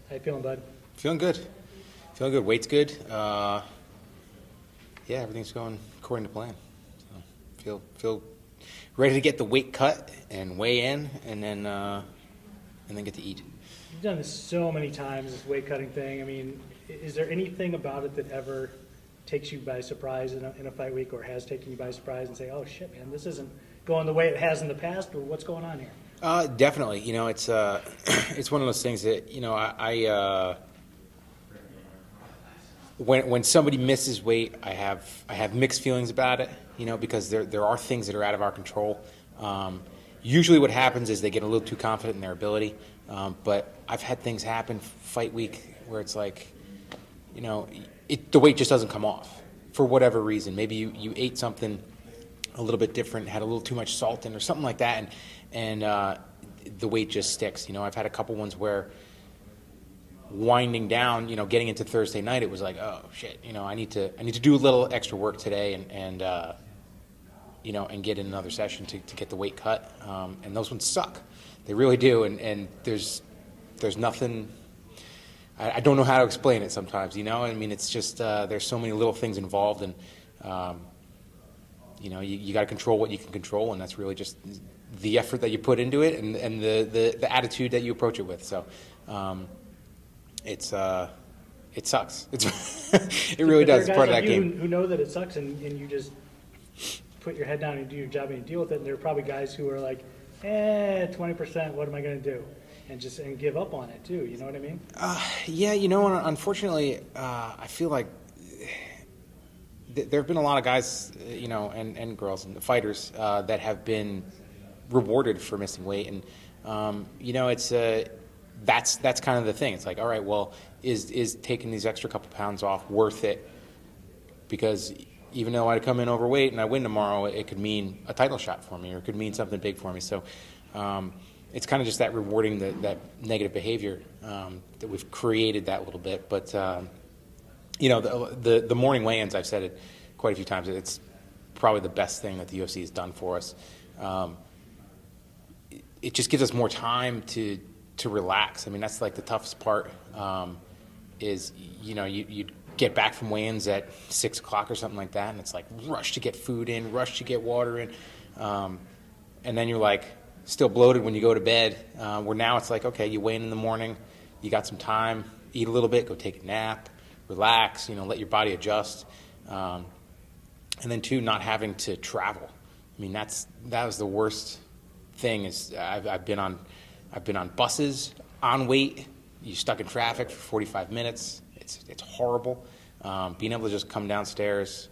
How you feeling, bud? Feeling good. Feeling good. Weight's good. Yeah, everything's going according to plan. So feel ready to get the weight cut and weigh in, and then get to eat. You've done this so many times, this weight cutting thing. I mean, is there anything about it that ever takes you by surprise in a fight week, or has taken you by surprise and say, oh shit, man, this isn't going the way it has in the past, or what's going on here? Definitely. You know, it's it's one of those things that, you know, when somebody misses weight, I have mixed feelings about it, you know, because there are things that are out of our control. Usually what happens is they get a little too confident in their ability, but I've had things happen fight week where it's like, you know, the weight just doesn't come off for whatever reason. Maybe you ate something a little bit different, had a little too much salt in or something like that, and the weight just sticks. You know, I've had a couple ones where winding down, you know, getting into Thursday night, it was like, oh shit, you know, I need to do a little extra work today and you know, and get in another session to get the weight cut. And those ones suck. They really do. And there's nothing. I don't know how to explain it sometimes, you know? I mean, it's just, there's so many little things involved, and, you know, you got to control what you can control, and that's really just the effort that you put into it and the attitude that you approach it with. So it sucks. It really does. It's part of that game. Who know that it sucks, and you just put your head down and do your job and you deal with it, and there are probably guys who are like, 20%, what am I going to do? And give up on it too, you know what I mean? Yeah, you know, unfortunately, I feel like there have been a lot of guys, you know, and girls and fighters that have been rewarded for missing weight, and you know, it's that's kind of the thing. It's like, all right, well, is taking these extra couple pounds off worth it? Because even though I come in overweight and I win tomorrow, it could mean a title shot for me, or it could mean something big for me. So it's kind of just that rewarding that negative behavior that we've created that little bit. But you know, the morning weigh-ins, I've said it quite a few times, it's probably the best thing that the UFC has done for us. It just gives us more time to relax. I mean, that's like the toughest part, is, you know, you get back from weigh-ins at 6 o'clock or something like that, and it's like rush to get food in, rush to get water in, and then you're like still bloated when you go to bed, where now it's like, okay, you weigh in the morning, you got some time, eat a little bit, go take a nap, relax, you know, let your body adjust, and then two, not having to travel. I mean, that was the worst thing. Is I've been on buses on weight, you're stuck in traffic for 45 minutes. It's horrible. Being able to just come downstairs,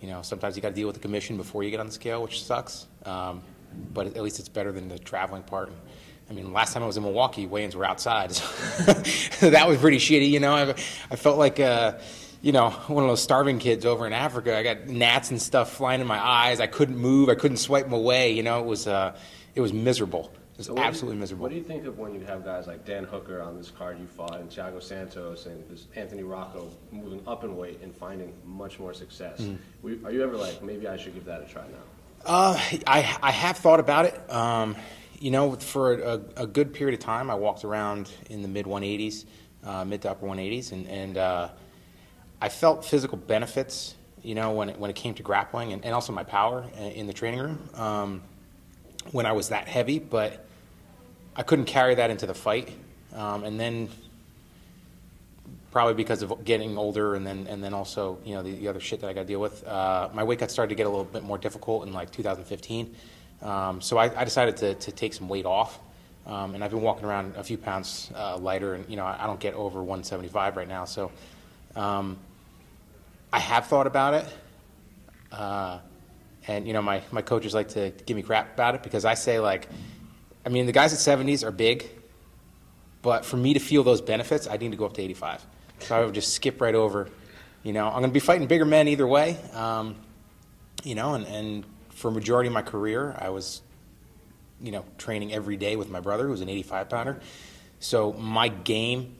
you know, sometimes you got to deal with the commission before you get on the scale, which sucks. But at least it's better than the traveling part. I mean, last time I was in Milwaukee, weigh-ins were outside, so that was pretty shitty. You know, I felt like you know, one of those starving kids over in Africa. I got gnats and stuff flying in my eyes. I couldn't move. I couldn't swipe them away. You know, it was miserable. It was absolutely miserable. What do you think of when you have guys like Dan Hooker on this card you fought, and Thiago Santos, and this Anthony Rocco moving up in weight and finding much more success? Are you ever like, maybe I should give that a try now? I have thought about it. You know, for a good period of time, I walked around in the mid 180s, mid to upper 180s, and I felt physical benefits, you know, when it came to grappling, and also my power in the training room when I was that heavy, but I couldn't carry that into the fight, and then probably because of getting older, and then also, you know, the other shit that I got to deal with, my weight cut started to get a little bit more difficult in like 2015. So I decided to take some weight off, and I've been walking around a few pounds lighter, and you know, I don't get over 175 right now. So I have thought about it, and you know, my coaches like to give me crap about it, because I say, like, I mean, the guys at 70s are big, but for me to feel those benefits, I need to go up to 85. So I would just skip right over. You know, I'm going to be fighting bigger men either way. You know, and for a majority of my career, I was, you know, training every day with my brother, who's an 85-pounder. So my game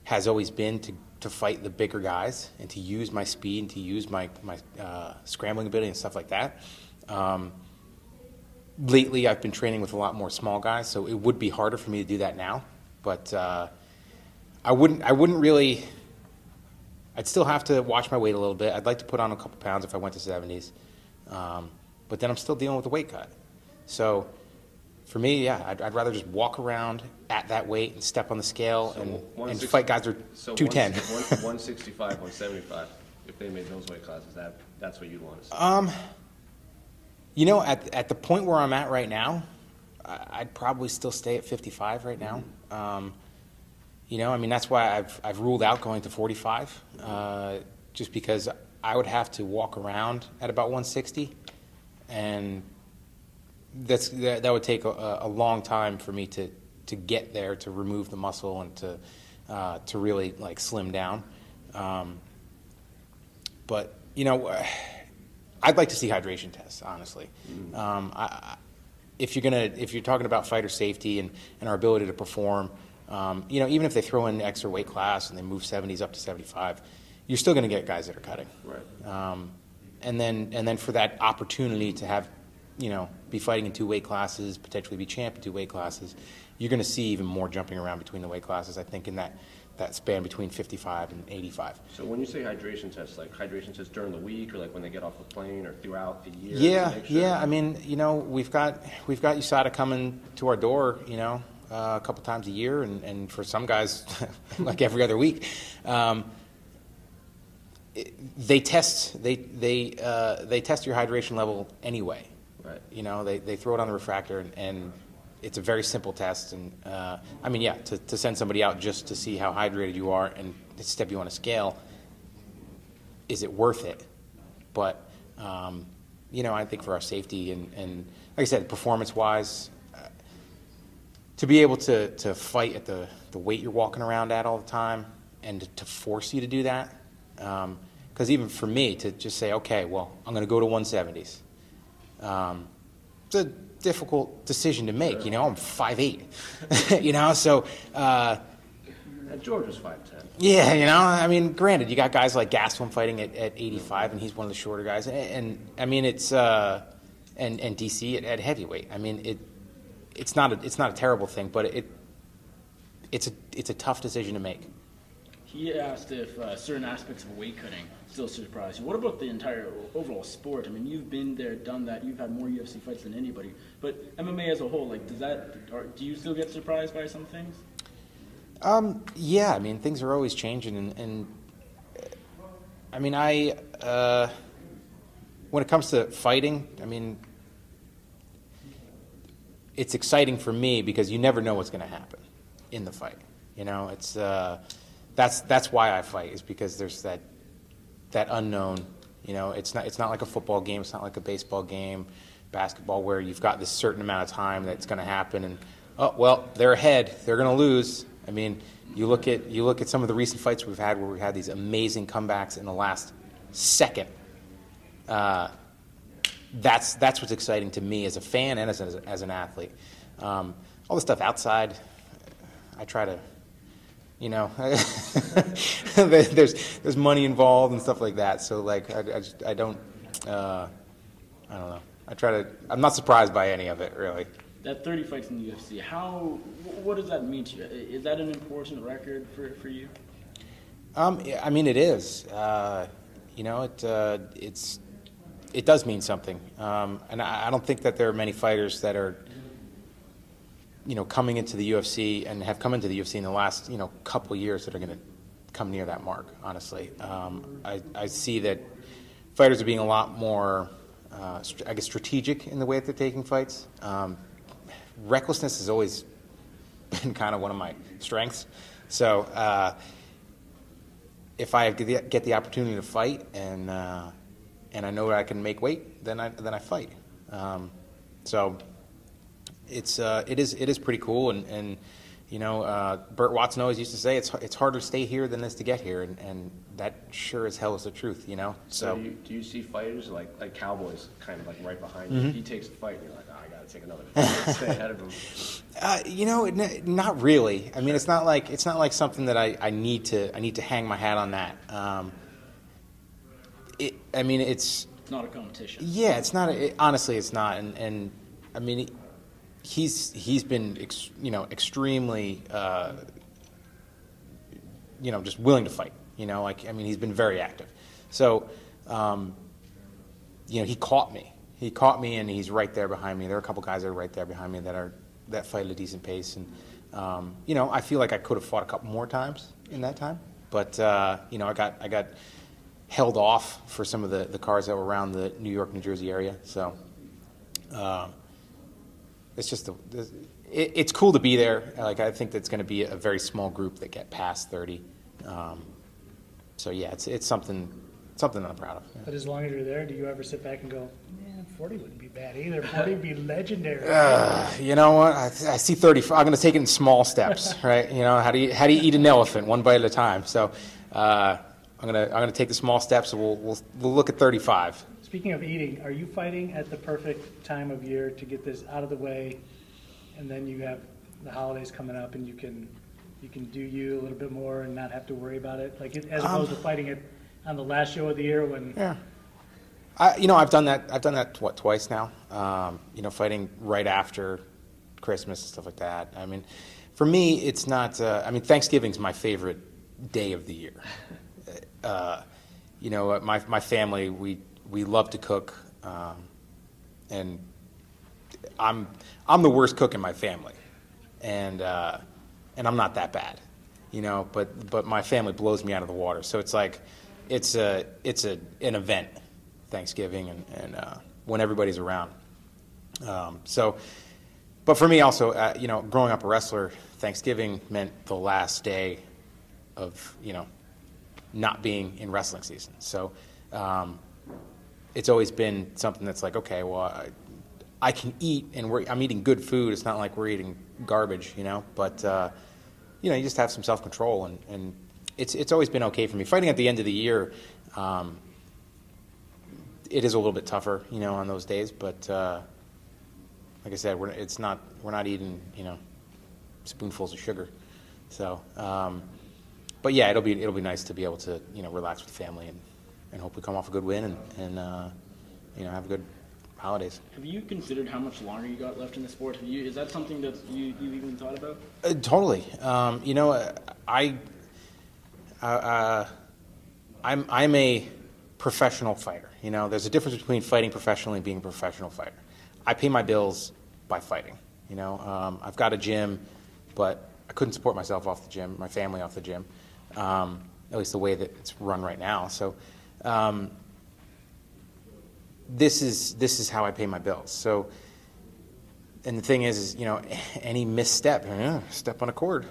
has always been to fight the bigger guys, and to use my speed, and to use my scrambling ability and stuff like that. Lately, I've been training with a lot more small guys, so it would be harder for me to do that now. But I wouldn't really. I'd still have to watch my weight a little bit. I'd like to put on a couple pounds if I went to 70s, but then I'm still dealing with the weight cut. So for me, yeah, I'd rather just walk around at that weight and step on the scale and fight guys who are 210. 165, 175. If they made those weight classes, that's what you'd want to see. You know, at the point where I'm at right now, I'd probably still stay at 55 right now. You know, I mean, that's why I've ruled out going to 45, just because I would have to walk around at about 160, and that would take a long time for me to get there, to remove the muscle and to really like slim down. But you know, I'd like to see hydration tests, honestly. If you're talking about fighter safety and our ability to perform, you know, even if they throw in extra weight class and they move 70s up to 75, you're still going to get guys that are cutting. Right. And then for that opportunity to have, you know, be fighting in 2 weight classes, potentially be champ in 2 weight classes, you're going to see even more jumping around between the weight classes, I think, in that span between 55 and 85. So when you say hydration tests, like hydration tests during the week, or like when they get off the plane, or throughout the year? Yeah. I mean, you know, we've got USADA coming to our door, you know, a couple times a year, and for some guys, like every other week. They test your hydration level anyway. Right. You know, they throw it on the refractor, and it's a very simple test. And I mean, yeah, to send somebody out just to see how hydrated you are and to step you on a scale, is it worth it? But you know, I think for our safety and like I said, performance-wise, to be able to fight at the weight you're walking around at all the time, and to force you to do that, because even for me to just say, okay, well, I'm going to go to 170s. It's a difficult decision to make. You know, I'm 5'8". You know, so. George was 5'10". Yeah, you know, I mean, granted, you got guys like Gastelum fighting at 85, and he's one of the shorter guys, and I mean, it's and DC at heavyweight. I mean, it's not a terrible thing, but it's a tough decision to make. He asked if certain aspects of weight cutting still surprise you. What about the entire overall sport? I mean, you've been there, done that. You've had more UFC fights than anybody. But MMA as a whole, like, do you still get surprised by some things? Yeah, I mean, things are always changing, and I mean, when it comes to fighting, I mean, it's exciting for me because you never know what's going to happen in the fight. You know, it's that's why I fight, is because there's that unknown. You know, it's not like a football game, it's not like a baseball game, basketball, where you've got this certain amount of time that's going to happen, and oh well, they're ahead, they're going to lose. I mean, you look at some of the recent fights we've had where we've had these amazing comebacks in the last second. That's what's exciting to me as a fan and as an athlete. All the stuff outside, I try to, you know, there's money involved and stuff like that. So like I don't know. I'm not surprised by any of it, really. That 30 fights in the UFC, what does that mean to you? Is that an important record for you? I mean, it is. You know, it does mean something, and I don't think that there are many fighters that are, you know, coming into the UFC and have come into the UFC in the last, you know, couple of years that are going to come near that mark. Honestly, I see that fighters are being a lot more, I guess, strategic in the way that they're taking fights. Recklessness has always been kind of one of my strengths. So if I get the opportunity to fight and I know I can make weight, then I fight. So it is pretty cool, and you know, Burt Watson always used to say it's harder to stay here than it is to get here, and that sure as hell is the truth, you know. So do you see fighters like Cowboys kind of like right behind you? Mm-hmm. If he takes the fight, and you're like, oh, I got to take another fight, stay ahead of him. You know, not really. I mean, it's not like something that I need to hang my hat on that. I mean, it's not a competition. Yeah, it's not. Honestly, it's not. And I mean, he's been you know, extremely just willing to fight. I mean, he's been very active. So, he caught me. He caught me, and he's right there behind me. There are a couple guys that are right there behind me that fight at a decent pace. And, I feel like I could have fought a couple more times in that time. But, I got held off for some of the cars that were around the New York, New Jersey area. So, it's just it's cool to be there. Like, I think that's going to be a very small group that get past 30. So yeah, it's something that I'm proud of. Yeah. But as long as you're there, do you ever sit back and go, man, 40 wouldn't be bad either. 40 would be legendary. You know what? I see 30. I'm going to take it in small steps, right? How do you eat an elephant, one bite at a time? So I'm gonna take the small steps, and we'll look at 35. Speaking of eating, are you fighting at the perfect time of year to get this out of the way, and then you have the holidays coming up, and you can do you a little bit more and not have to worry about it, like as opposed to fighting it on the last show of the year when? Yeah, I've done that twice now. Fighting right after Christmas and stuff like that. I mean, for me, it's not. Thanksgiving's my favorite day of the year. My family, we love to cook, and I'm the worst cook in my family, and I'm not that bad, but my family blows me out of the water. So it's like it's an event, Thanksgiving, and when everybody's around. But for me also, growing up a wrestler, Thanksgiving meant the last day of not being in wrestling season. So it's always been something that's like, okay, well, I can eat, and I'm eating good food. It's not like we're eating garbage, But you just have some self-control, and it's always been okay for me. Fighting at the end of the year, it is a little bit tougher, on those days. But like I said, we're not eating, spoonfuls of sugar. So, but yeah, it'll be nice to be able to relax with the family and hopefully come off a good win and have a good holidays. Have you considered how much longer you got left in the sport? Is that something that you've even thought about? Totally. I'm a professional fighter. There's a difference between fighting professionally and being a professional fighter. I pay my bills by fighting. I've got a gym, but I couldn't support myself off the gym, my family off the gym, at least the way that it's run right now. So this is how I pay my bills. So, and the thing is any misstep, step on a cord,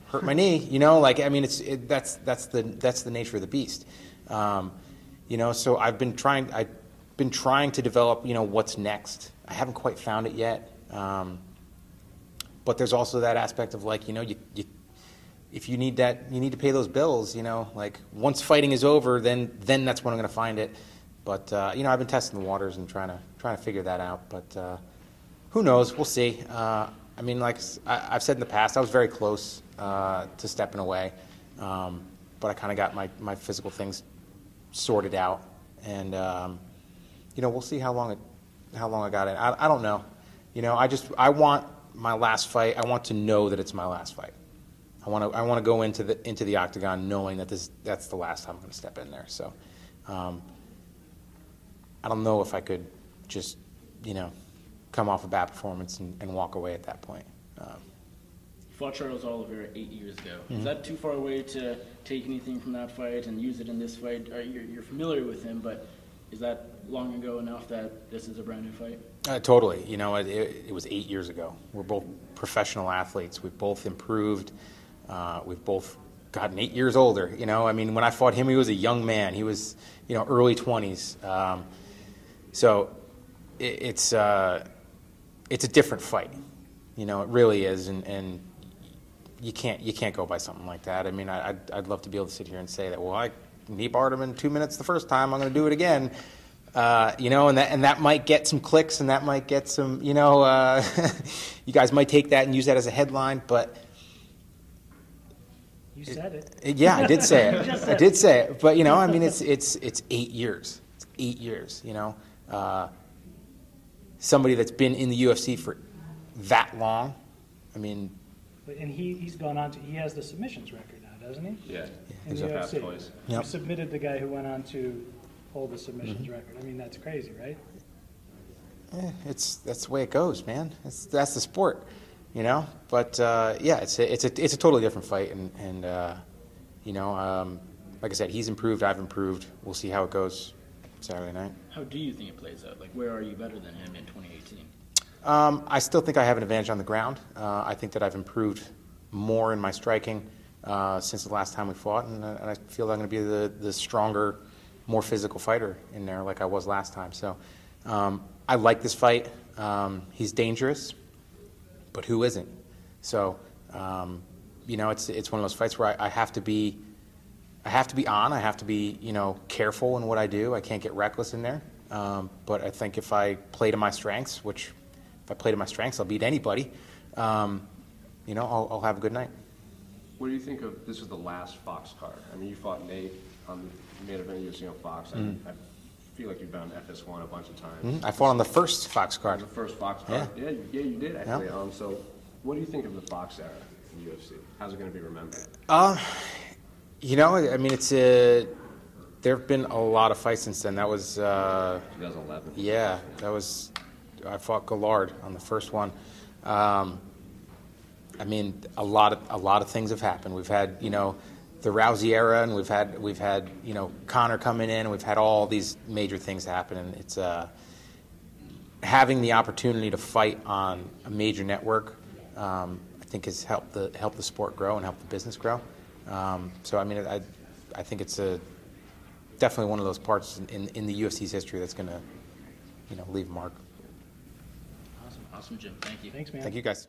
hurt my knee. That's the nature of the beast. So I've been trying to develop what's next. I haven't quite found it yet. But there's also that aspect of like, if you need that, you need to pay those bills, like once fighting is over, then that's when I'm going to find it. But, I've been testing the waters and trying to figure that out. But who knows? We'll see. Like I've said in the past, I was very close to stepping away. But I kind of got my physical things sorted out. And, we'll see how long I got it. I don't know. I want my last fight. I want to know that it's my last fight. I want to go into the octagon knowing that that's the last time I'm going to step in there. So, I don't know if I could just, come off a bad performance and walk away at that point. You fought Charles Oliveira 8 years ago. Mm-hmm. Is that too far away to take anything from that fight and use it in this fight? You're familiar with him, but is that long ago enough that this is a brand new fight? Totally. It was 8 years ago. We're both professional athletes. We've both improved. We've both gotten 8 years older. When I fought him, he was a young man. He was, early 20s. So it's a different fight. It really is, and you can't go by something like that. I'd love to be able to sit here and say that. Well, I knee-barred him in 2 minutes the first time. I'm going to do it again. And that might get some clicks, and that might get some. You guys might take that and use that as a headline, but. You said it. Yeah, I did say it. I did say it. But it's 8 years. It's 8 years. Somebody that's been in the UFC for that long. And he's gone on to. He has the submissions record now, doesn't he? Yeah, In he's the a fast UFC. voice. You Yep. submitted the guy who went on to hold the submissions record. I mean, that's crazy, right? That's the way it goes, man. That's the sport, you know. But yeah, it's a totally different fight, and you know, like I said, he's improved, I've improved. We'll see how it goes Saturday night. How do you think it plays out? Like, where are you better than him in 2018? I still think I have an advantage on the ground. I think that I've improved more in my striking since the last time we fought, and I feel I'm going to be the stronger, more physical fighter in there like I was last time. So I like this fight. He's dangerous, but who isn't? So you know, it's one of those fights where I have to be on. I have to be, you know, careful in what I do. I can't get reckless in there. But I think if I play to my strengths, which if I play to my strengths, I'll beat anybody. You know, I'll have a good night. What do you think of, this is the last Fox card. I mean, you fought Nate on the main event UFC on Fox. I feel like you've been on FS1 a bunch of times. I fought on the first Fox card. The first Fox card. Yeah, you did actually. Yeah. So what do you think of the Fox era in UFC? How's it going to be remembered? You know, I mean, there have been a lot of fights since then. That was 2011. yeah, I fought Gallard on the first one. I mean, a lot of things have happened. We've had, you know, the Rousey era, and we've had you know, Conor coming in, and we've had all these major things happen, and it's having the opportunity to fight on a major network, I think has helped the sport grow and helped the business grow. So I mean, I think it's definitely one of those parts in the UFC's history that's going to, you know, leave a mark. Awesome, Jim. Thank you. Thanks, man. Thank you, guys.